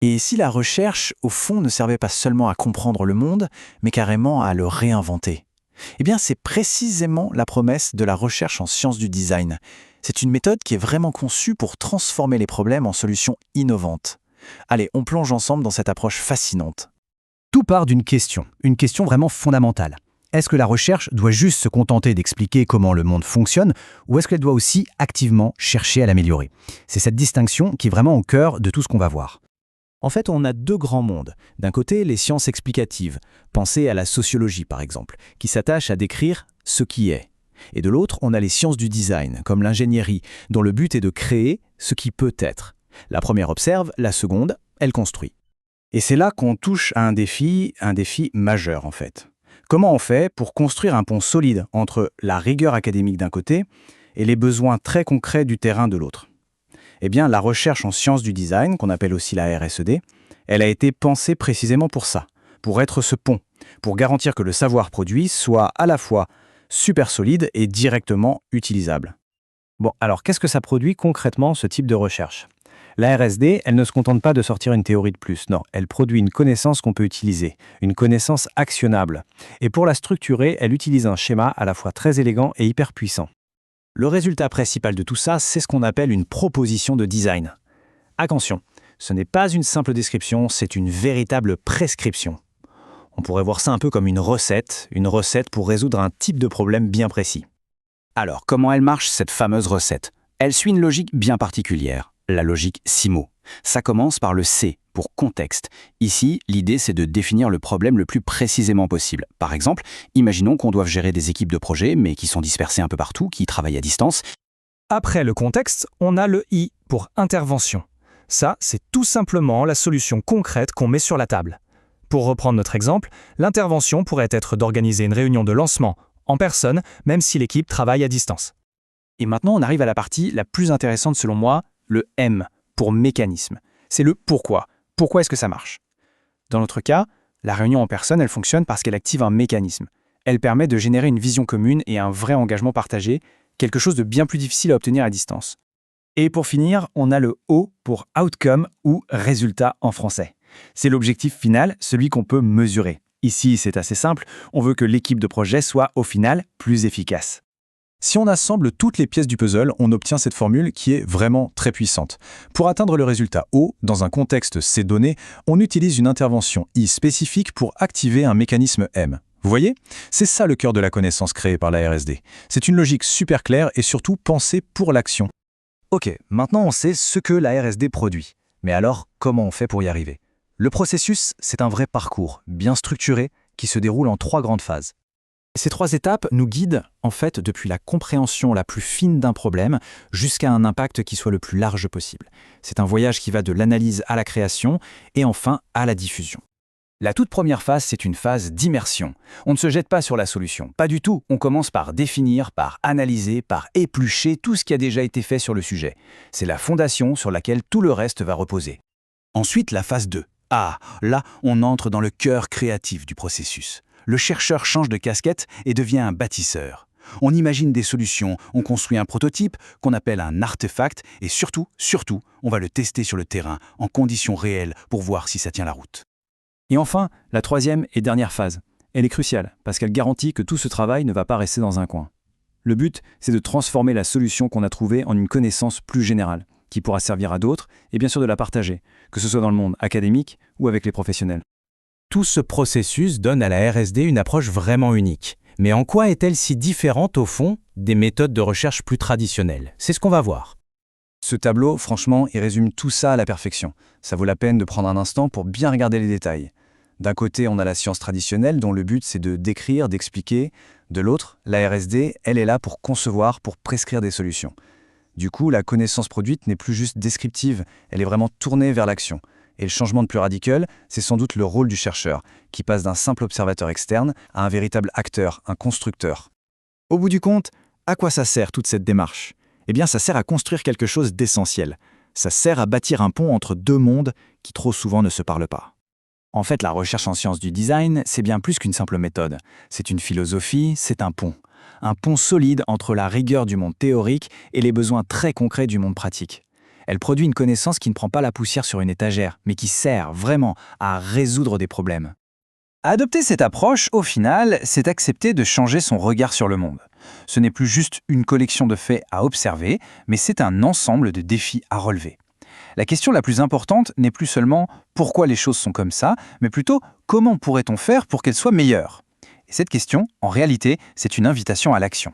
Et si la recherche, au fond, ne servait pas seulement à comprendre le monde, mais carrément à le réinventer? Eh bien, c'est précisément la promesse de la recherche en sciences du design. C'est une méthode qui est vraiment conçue pour transformer les problèmes en solutions innovantes. Allez, on plonge ensemble dans cette approche fascinante. Tout part d'une question, une question vraiment fondamentale. Est-ce que la recherche doit juste se contenter d'expliquer comment le monde fonctionne, ou est-ce qu'elle doit aussi activement chercher à l'améliorer? C'est cette distinction qui est vraiment au cœur de tout ce qu'on va voir. En fait, on a deux grands mondes. D'un côté, les sciences explicatives, pensez à la sociologie par exemple, qui s'attachent à décrire ce qui est. Et de l'autre, on a les sciences du design, comme l'ingénierie, dont le but est de créer ce qui peut être. La première observe, la seconde, elle construit. Et c'est là qu'on touche à un défi majeur en fait. Comment on fait pour construire un pont solide entre la rigueur académique d'un côté et les besoins très concrets du terrain de l'autre? Eh bien, la recherche en sciences du design, qu'on appelle aussi la RSED, elle a été pensée précisément pour ça, pour être ce pont, pour garantir que le savoir produit soit à la fois super solide et directement utilisable. Bon, alors qu'est-ce que ça produit concrètement, ce type de recherche? La RSD, elle ne se contente pas de sortir une théorie de plus, non, elle produit une connaissance qu'on peut utiliser, une connaissance actionnable. Et pour la structurer, elle utilise un schéma à la fois très élégant et hyper puissant. Le résultat principal de tout ça, c'est ce qu'on appelle une proposition de design. Attention, ce n'est pas une simple description, c'est une véritable prescription. On pourrait voir ça un peu comme une recette pour résoudre un type de problème bien précis. Alors, comment elle marche, cette fameuse recette? Elle suit une logique bien particulière, la logique CIMO. Ça commence par le C, pour contexte. Ici, l'idée, c'est de définir le problème le plus précisément possible. Par exemple, imaginons qu'on doive gérer des équipes de projet, mais qui sont dispersées un peu partout, qui travaillent à distance. Après le contexte, on a le I pour intervention. Ça, c'est tout simplement la solution concrète qu'on met sur la table. Pour reprendre notre exemple, l'intervention pourrait être d'organiser une réunion de lancement en personne, même si l'équipe travaille à distance. Et maintenant, on arrive à la partie la plus intéressante selon moi, le M, pour mécanisme. C'est le pourquoi. Pourquoi est-ce que ça marche? Dans notre cas, la réunion en personne, elle fonctionne parce qu'elle active un mécanisme. Elle permet de générer une vision commune et un vrai engagement partagé, quelque chose de bien plus difficile à obtenir à distance. Et pour finir, on a le O pour outcome ou résultat en français. C'est l'objectif final, celui qu'on peut mesurer. Ici, c'est assez simple, on veut que l'équipe de projet soit au final plus efficace. Si on assemble toutes les pièces du puzzle, on obtient cette formule qui est vraiment très puissante. Pour atteindre le résultat O, dans un contexte C donné, on utilise une intervention I spécifique pour activer un mécanisme M. Vous voyez? C'est ça le cœur de la connaissance créée par la RSD. C'est une logique super claire et surtout pensée pour l'action. Ok, maintenant on sait ce que la RSD produit. Mais alors, comment on fait pour y arriver? Le processus, c'est un vrai parcours, bien structuré, qui se déroule en 3 grandes phases. Ces 3 étapes nous guident, en fait, depuis la compréhension la plus fine d'un problème jusqu'à un impact qui soit le plus large possible. C'est un voyage qui va de l'analyse à la création et enfin à la diffusion. La toute première phase, c'est une phase d'immersion. On ne se jette pas sur la solution, pas du tout. On commence par définir, par analyser, par éplucher tout ce qui a déjà été fait sur le sujet. C'est la fondation sur laquelle tout le reste va reposer. Ensuite, la phase 2. Ah, là, on entre dans le cœur créatif du processus. Le chercheur change de casquette et devient un bâtisseur. On imagine des solutions, on construit un prototype qu'on appelle un artefact et surtout, on va le tester sur le terrain, en conditions réelles, pour voir si ça tient la route. Et enfin, la 3e et dernière phase. Elle est cruciale parce qu'elle garantit que tout ce travail ne va pas rester dans un coin. Le but, c'est de transformer la solution qu'on a trouvée en une connaissance plus générale, qui pourra servir à d'autres et bien sûr de la partager, que ce soit dans le monde académique ou avec les professionnels. Tout ce processus donne à la RSD une approche vraiment unique. Mais en quoi est-elle si différente au fond des méthodes de recherche plus traditionnelles? C'est ce qu'on va voir. Ce tableau, franchement, il résume tout ça à la perfection. Ça vaut la peine de prendre un instant pour bien regarder les détails. D'un côté, on a la science traditionnelle dont le but c'est de décrire, d'expliquer. De l'autre, la RSD, elle est là pour concevoir, pour prescrire des solutions. Du coup, la connaissance produite n'est plus juste descriptive, elle est vraiment tournée vers l'action. Et le changement de plus radical, c'est sans doute le rôle du chercheur, qui passe d'un simple observateur externe à un véritable acteur, un constructeur. Au bout du compte, à quoi ça sert toute cette démarche? Eh bien, ça sert à construire quelque chose d'essentiel. Ça sert à bâtir un pont entre 2 mondes qui trop souvent ne se parlent pas. En fait, la recherche en sciences du design, c'est bien plus qu'une simple méthode. C'est une philosophie, c'est un pont. Un pont solide entre la rigueur du monde théorique et les besoins très concrets du monde pratique. Elle produit une connaissance qui ne prend pas la poussière sur une étagère, mais qui sert vraiment à résoudre des problèmes. Adopter cette approche, au final, c'est accepter de changer son regard sur le monde. Ce n'est plus juste une collection de faits à observer, mais c'est un ensemble de défis à relever. La question la plus importante n'est plus seulement pourquoi les choses sont comme ça, mais plutôt comment pourrait-on faire pour qu'elles soient meilleures. Et cette question, en réalité, c'est une invitation à l'action.